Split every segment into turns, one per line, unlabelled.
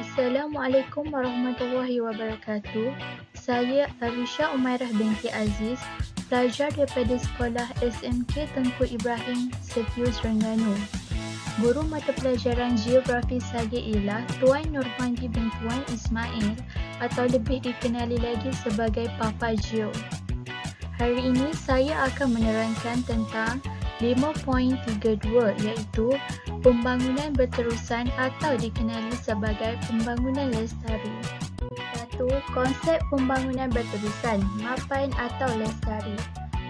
Assalamualaikum warahmatullahi wabarakatuh. Saya Arisha Umairah binti Aziz, pelajar daripada Sekolah SMK Tengku Ibrahim Setius Terengganu. Guru mata pelajaran Geografi saya ialah Tuan Nurmandi bin Tuan Ismail atau lebih dikenali lagi sebagai Papa Geo. Hari ini saya akan menerangkan tentang 5.32 iaitu pembangunan berterusan atau dikenali sebagai pembangunan lestari. 1. Konsep pembangunan berterusan, mapan atau lestari.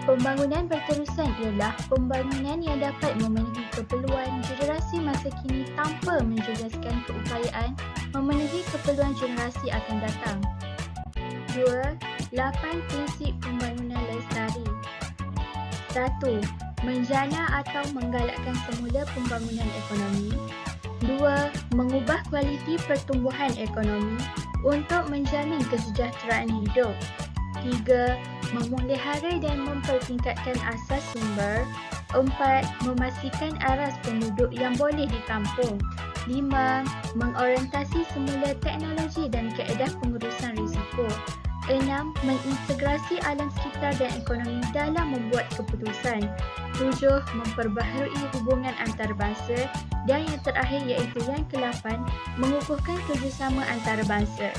Pembangunan berterusan ialah pembangunan yang dapat memenuhi keperluan generasi masa kini tanpa menjejaskan keupayaan memenuhi keperluan generasi akan datang. 2. 8 prinsip pembangunan lestari. 1. Menjana atau menggalakkan semula pembangunan ekonomi. 2. Mengubah kualiti pertumbuhan ekonomi untuk menjamin kesejahteraan hidup. 3. Memelihara dan mempertingkatkan asas sumber. 4. Memastikan aras penduduk yang boleh ditampung. 5. Mengorientasi semula teknologi dan kaedah pengurusan risiko. 6. Mengintegrasi alam sekitar dan ekonomi dalam membuat keputusan. 7. Memperbaharui hubungan antarabangsa. Dan yang terakhir iaitu yang ke-8, mengukuhkan kerjasama antarabangsa.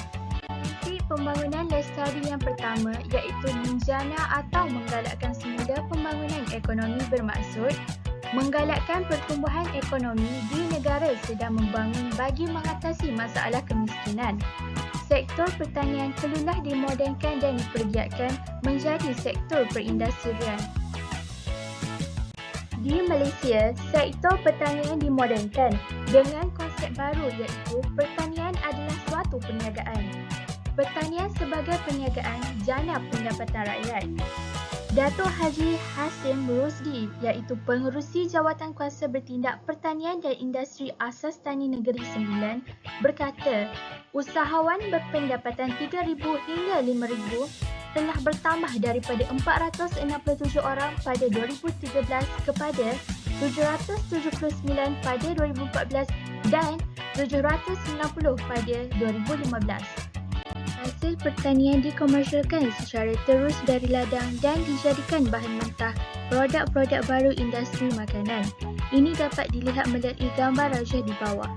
Prinsip pembangunan lestari yang pertama iaitu menjana atau menggalakkan semula pembangunan ekonomi bermaksud menggalakkan pertumbuhan ekonomi di negara sedang membangun bagi mengatasi masalah kemiskinan. Sektor pertanian perlulah dimodenkan dan dipergiatkan menjadi sektor perindustrian. Di Malaysia, sektor pertanian dimodenkan dengan konsep baru iaitu pertanian adalah suatu perniagaan. Pertanian sebagai perniagaan jana pendapatan rakyat. Datuk Haji Hasim Rusdi iaitu Pengerusi Jawatankuasa Bertindak Pertanian dan Industri Asas Tani Negeri Sembilan berkata, usahawan berpendapatan RM3,000 hingga RM5,000 telah bertambah daripada 467 orang pada 2013 kepada 779 pada 2014 dan 790 pada 2015. Hasil pertanian dikomersialkan secara terus dari ladang dan dijadikan bahan mentah produk-produk baru industri makanan. Ini dapat dilihat melalui gambar rajah di bawah.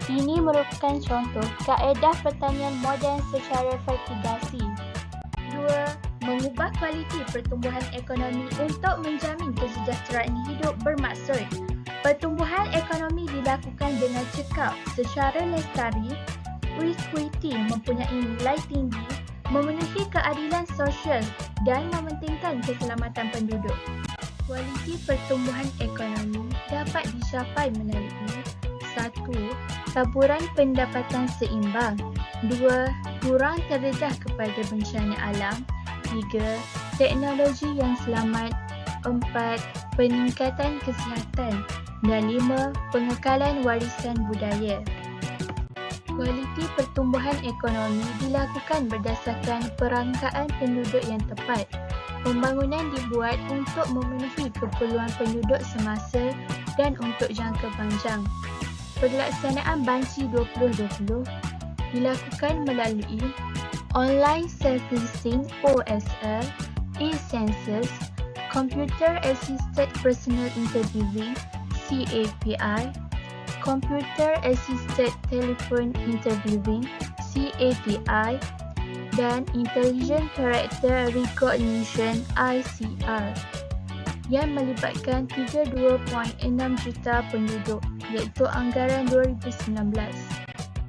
Ini merupakan contoh kaedah pertanian moden secara vertigasi. 2. Mengubah kualiti pertumbuhan ekonomi untuk menjamin kesejahteraan hidup bermaksud pertumbuhan ekonomi dilakukan dengan cekap secara lestari, equity mempunyai nilai tinggi, memenuhi keadilan sosial dan mementingkan keselamatan penduduk. Kualiti pertumbuhan ekonomi dapat dicapai melalui 1. Taburan pendapatan seimbang. 2. Kurang terdedah kepada bencana alam. 3. Teknologi yang selamat. 4. Peningkatan kesihatan. Dan 5. Pengekalan warisan budaya. Kualiti pertumbuhan ekonomi dilakukan berdasarkan perangkaan penduduk yang tepat. Pembangunan dibuat untuk memenuhi keperluan penduduk semasa dan untuk jangka panjang. Pelaksanaan Banci 2020 dilakukan melalui Online Self-Listing OSL, e-Census, Computer Assisted Personal Interviewing CAPI, Computer Assisted Telephone Interviewing CATI dan Intelligent Character Recognition ICR yang melibatkan 32.6 juta penduduk iaitu anggaran 2019.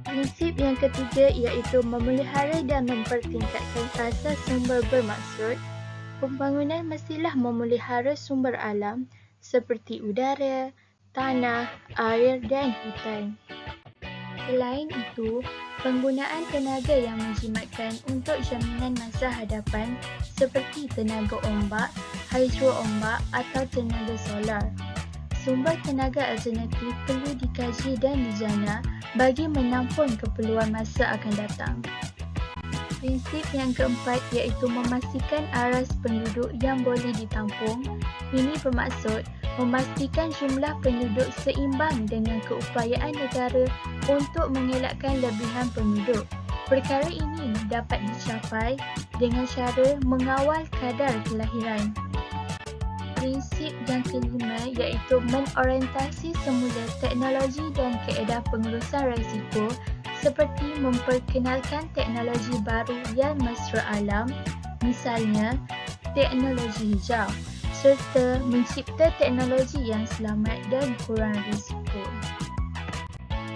Prinsip yang ketiga iaitu memelihara dan mempertingkatkan asas sumber bermaksud pembangunan mestilah memelihara sumber alam seperti udara, tanah, air dan hutan. Selain itu, penggunaan tenaga yang menjimatkan untuk jaminan masa hadapan seperti tenaga ombak, hidroombak atau tenaga solar. Sumber tenaga alternatif perlu dikaji dan dijana bagi menampung keperluan masa akan datang. Prinsip yang keempat iaitu memastikan aras penduduk yang boleh ditampung. Ini bermaksud memastikan jumlah penduduk seimbang dengan keupayaan negara untuk mengelakkan lebihan penduduk. Perkara ini dapat dicapai dengan cara mengawal kadar kelahiran. Prinsip yang kelima iaitu mengorientasi semula teknologi dan kaedah pengurusan risiko seperti memperkenalkan teknologi baru yang mesra alam, misalnya teknologi hijau, serta mencipta teknologi yang selamat dan kurang risiko.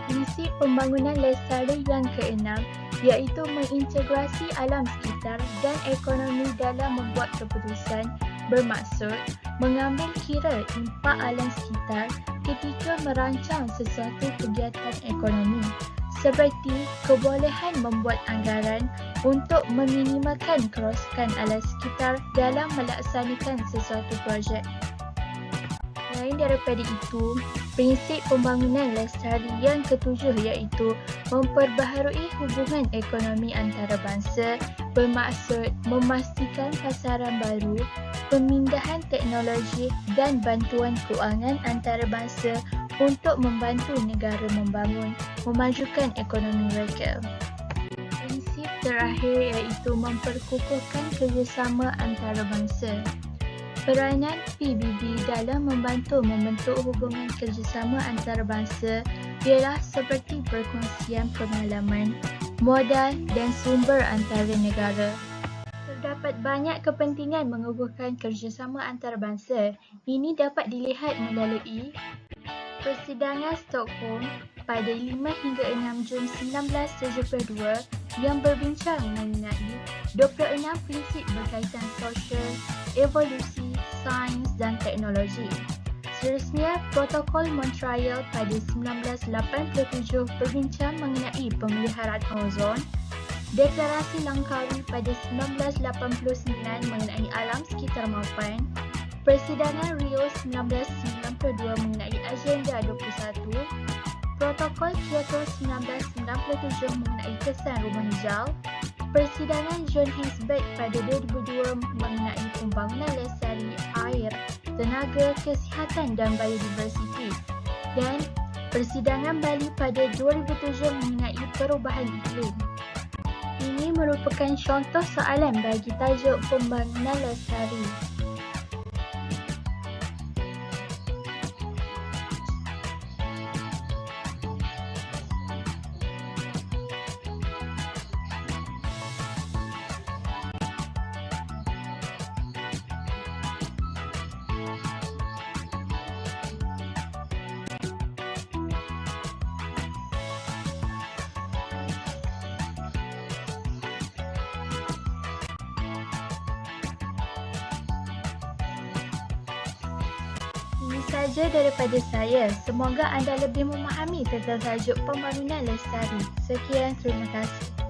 Prinsip pembangunan lestari yang keenam iaitu mengintegrasi alam sekitar dan ekonomi dalam membuat keputusan, bermaksud mengambil kira impak alam sekitar ketika merancang sesuatu kegiatan ekonomi, seperti kebolehan membuat anggaran untuk meminimalkan kerosakan alam sekitar dalam melaksanakan sesuatu projek. Selain daripada itu, prinsip pembangunan lestari yang ketujuh iaitu memperbaharui hubungan ekonomi antarabangsa, bermaksud memastikan pasaran baru, pemindahan teknologi dan bantuan kewangan antarabangsa untuk membantu negara membangun, memajukan ekonomi mereka. Prinsip terakhir iaitu memperkukuhkan kerjasama antarabangsa. Peranan PBB dalam membantu membentuk hubungan kerjasama antarabangsa ialah seperti perkongsian pengalaman, modal dan sumber antara negara. Terdapat banyak kepentingan mengukuhkan kerjasama antarabangsa. Ini dapat dilihat melalui Persidangan Stockholm pada 5 hingga 6 Jun 1972 yang berbincang mengenai 26 prinsip berkaitan sosial, evolusi, sains dan teknologi. Seterusnya, Protokol Montreal pada 1987 berbincang mengenai pemeliharaan ozon, Deklarasi Langkawi pada 1989 mengenai alam sekitar maupun Persidangan Rio 1992 mengenai Agenda 21, Protokol Kyoto 1997 mengenai kesan rumah hijau, Persidangan Johannesburg pada 2002 mengenai pembangunan lestari air, tenaga, kesihatan dan biodiversiti, dan Persidangan Bali pada 2007 mengenai perubahan iklim. Ini merupakan contoh soalan bagi tajuk pembangunan lestari. Ini sahaja daripada saya. Semoga anda lebih memahami tentang tajuk pembangunan lestari. Sekian, terima kasih.